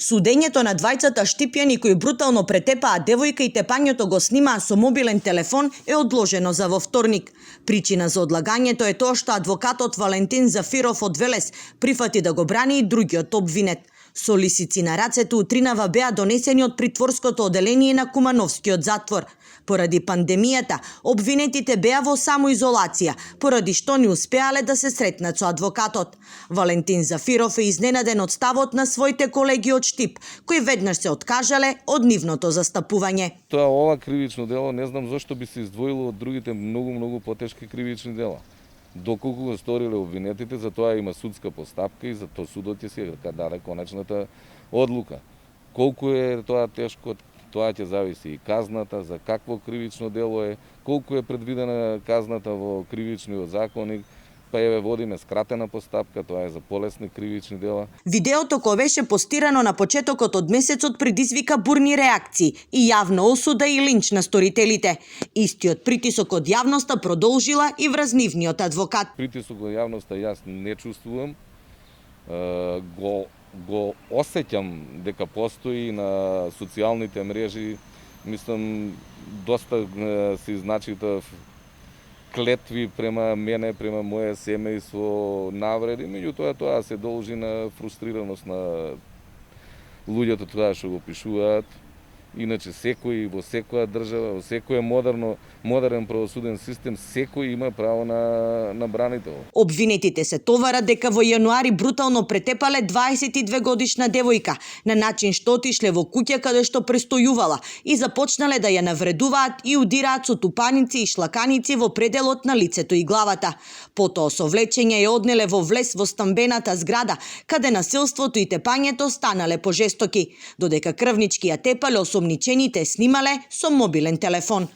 Судењето на двајцата штипјани кои брутално претепаа девојка и тепањето го снимаа со мобилен телефон е одложено за во вторник. Причина за одлагањето е тоа што адвокатот Валентин Зафиров од Велес прифати да го брани и другиот обвинет. Со лисици на рацете утринава беа донесени од притворското оделение на Кумановскиот затвор. Поради пандемијата, обвинетите беа во самоизолација, поради што не успеале да се сретнат со адвокатот. Валентин Зафиров е изненаден од ставот на своите колеги од Штип, кои веднаш се откажале од нивното застапување. Ова кривично дело не знам зошто би се издвоило од другите многу потешки кривични дела. Доколку го сториле обвинетите, за тоа има судска постапка и за тоа судот ќе си даде конечната одлука. Колку е тоа тешко, тоа ќе зависи и казната, за какво кривично дело е, колку е предвидена казната во кривичниот законник, па еве водиме скратена постапка, тоа е за полесни кривични дела. Видеото кое беше постирано на почетокот од месецот предизвика бурни реакции и јавна осуда и линч на сторителите. Истиот притисок од јавноста продолжила и врз нивниот адвокат. Притисок од јавноста јас не чувствувам, го осеќам дека постои на социјалните мрежи. Мислам, доста се изначитав клетви према мене, према моје семејство, навреди, меѓутоа тоа се должи на фрустрираност на луѓето тоа што го пишуваат. Иначе секој во секоја држава, во секој модерен правосуден систем, секој има право на бранител. Обвинетите се товарат дека во јануари брутално претепале 22 годишна девојка на начин што отишле во куќа каде што престојувала и започнале да ја навредуваат и удираат со тупаници и шлаканици во пределот на лицето и главата. Потоа со влечење ја однеле во влез во стамбената зграда, каде насилството и тепањето станале пожестоки, додека крвнички ја тепале, осомничените снимале со мобилен телефон.